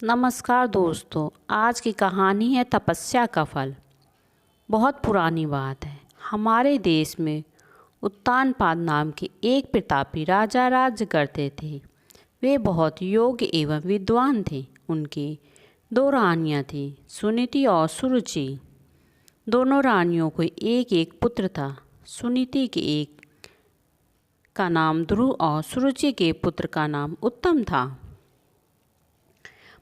नमस्कार दोस्तों। आज की कहानी है तपस्या का फल। बहुत पुरानी बात है। हमारे देश में उत्तानपाद नाम के एक प्रतापी राजा राज्य करते थे। वे बहुत योग्य एवं विद्वान थे। उनकी दो रानियां थीं, सुनीति और सुरुचि। दोनों रानियों को एक एक पुत्र था। सुनीति के एक का नाम ध्रुव और सुरुचि के पुत्र का नाम उत्तम था।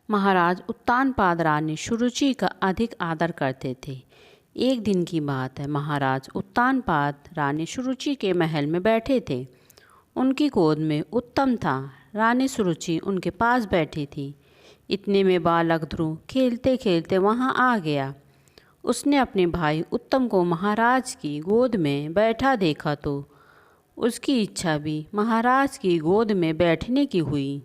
महाराज उत्तानपाद रानी सुरुचि का अधिक आदर करते थे। एक दिन की बात है, महाराज उत्तानपाद रानी सुरुचि के महल में बैठे थे। उनकी गोद में उत्तम था। रानी सुरुचि उनके पास बैठी थी। इतने में बालक ध्रुव खेलते खेलते वहां आ गया। उसने अपने भाई उत्तम को महाराज की गोद में बैठा देखा तो उसकी इच्छा भी महाराज की गोद में बैठने की हुई।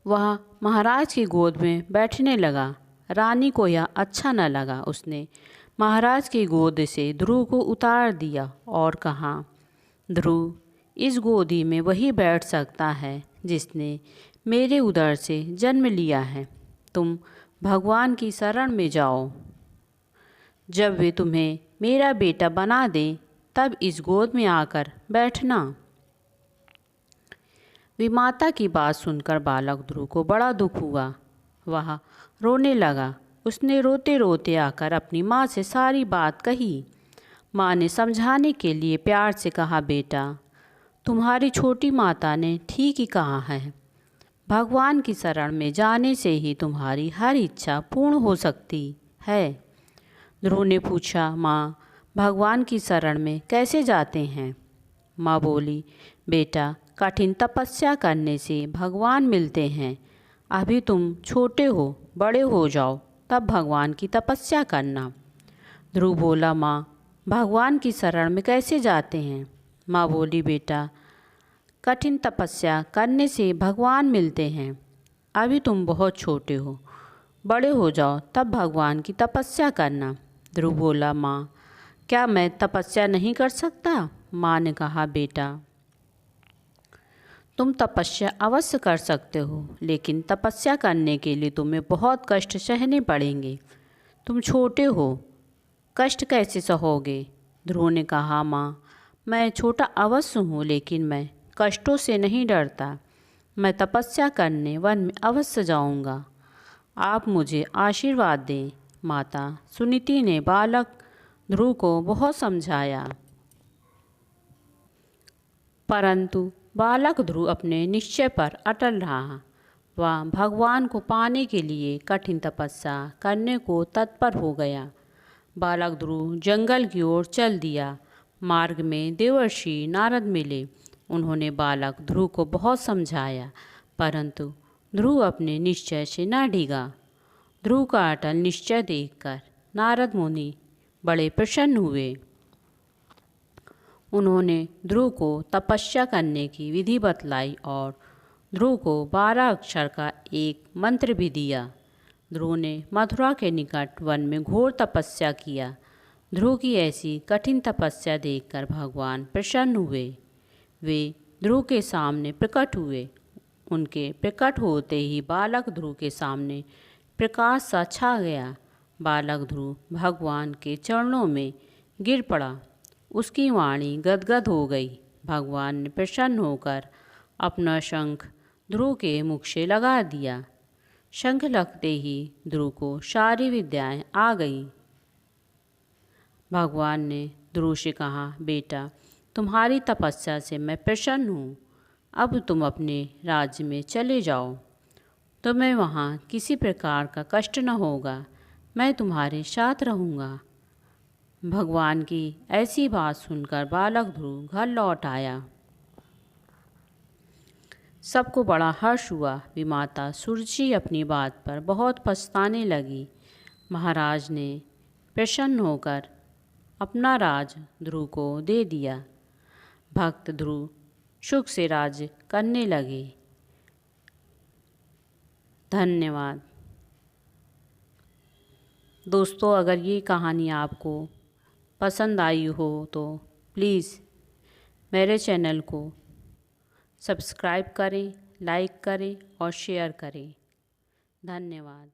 वह महाराज की गोद में बैठने लगा। रानी को यह अच्छा न लगा। उसने महाराज की गोद से ध्रुव को उतार दिया और कहा, ध्रुव, इस गोदी में वही बैठ सकता है जिसने मेरे उदर से जन्म लिया है। तुम भगवान की शरण में जाओ। जब वे तुम्हें मेरा बेटा बना दें तब इस गोद में आकर बैठना। विमाता की बात सुनकर बालक ध्रुव को बड़ा दुख हुआ। वह रोने लगा। उसने रोते रोते आकर अपनी माँ से सारी बात कही। माँ ने समझाने के लिए प्यार से कहा, बेटा, तुम्हारी छोटी माता ने ठीक ही कहा है। भगवान की शरण में जाने से ही तुम्हारी हर इच्छा पूर्ण हो सकती है। ध्रुव ने पूछा, माँ, भगवान की शरण में कैसे जाते हैं? माँ बोली, बेटा, कठिन तपस्या करने से भगवान मिलते हैं। अभी तुम छोटे हो, बड़े हो जाओ तब भगवान की तपस्या करना। ध्रुव बोला, माँ, भगवान की शरण में कैसे जाते हैं? माँ बोली, बेटा, कठिन तपस्या करने से भगवान मिलते हैं। अभी तुम बहुत छोटे हो, बड़े हो जाओ तब भगवान की तपस्या करना। ध्रुव बोला, माँ, क्या मैं तपस्या नहीं कर सकता? माँ ने कहा, बेटा, तुम तपस्या अवश्य कर सकते हो, लेकिन तपस्या करने के लिए तुम्हें बहुत कष्ट सहने पड़ेंगे। तुम छोटे हो, कष्ट कैसे सहोगे? ध्रुव ने कहा, माँ, मैं छोटा अवश्य हूँ, लेकिन मैं कष्टों से नहीं डरता। मैं तपस्या करने वन में अवश्य जाऊँगा। आप मुझे आशीर्वाद दें। माता सुनीति ने बालक ध्रुव को बहुत समझाया, परंतु बालक ध्रुव अपने निश्चय पर अटल रहा। वह भगवान को पाने के लिए कठिन तपस्या करने को तत्पर हो गया। बालक ध्रुव जंगल की ओर चल दिया। मार्ग में देवर्षि नारद मिले। उन्होंने बालक ध्रुव को बहुत समझाया, परंतु ध्रुव अपने निश्चय से न डिगा। ध्रुव का अटल निश्चय देखकर नारद मुनि बड़े प्रसन्न हुए। उन्होंने ध्रुव को तपस्या करने की विधि बतलाई और ध्रुव को 12 अक्षर का एक मंत्र भी दिया। ध्रुव ने मथुरा के निकट वन में घोर तपस्या किया। ध्रुव की ऐसी कठिन तपस्या देखकर भगवान प्रसन्न हुए। वे ध्रुव के सामने प्रकट हुए। उनके प्रकट होते ही बालक ध्रुव के सामने प्रकाश सा छा गया। बालक ध्रुव भगवान के चरणों में गिर पड़ा। उसकी वाणी गदगद हो गई। भगवान ने प्रसन्न होकर अपना शंख ध्रुव के मुख से लगा दिया। शंख लगते ही ध्रुव को सारी विद्याएं आ गईं। भगवान ने ध्रुव से कहा, बेटा, तुम्हारी तपस्या से मैं प्रसन्न हूँ। अब तुम अपने राज्य में चले जाओ। तुम्हें वहाँ किसी प्रकार का कष्ट न होगा। मैं तुम्हारे साथ रहूँगा। भगवान की ऐसी बात सुनकर बालक ध्रुव घर लौट आया। सबको बड़ा हर्ष हुआ। विमाता सुरुचि अपनी बात पर बहुत पछताने लगी। महाराज ने प्रसन्न होकर अपना राज ध्रुव को दे दिया। भक्त ध्रुव सुख से राज्य करने लगे। धन्यवाद दोस्तों। अगर ये कहानी आपको पसंद आई हो तो प्लीज़ मेरे चैनल को सब्सक्राइब करें, लाइक करें और शेयर करें। धन्यवाद।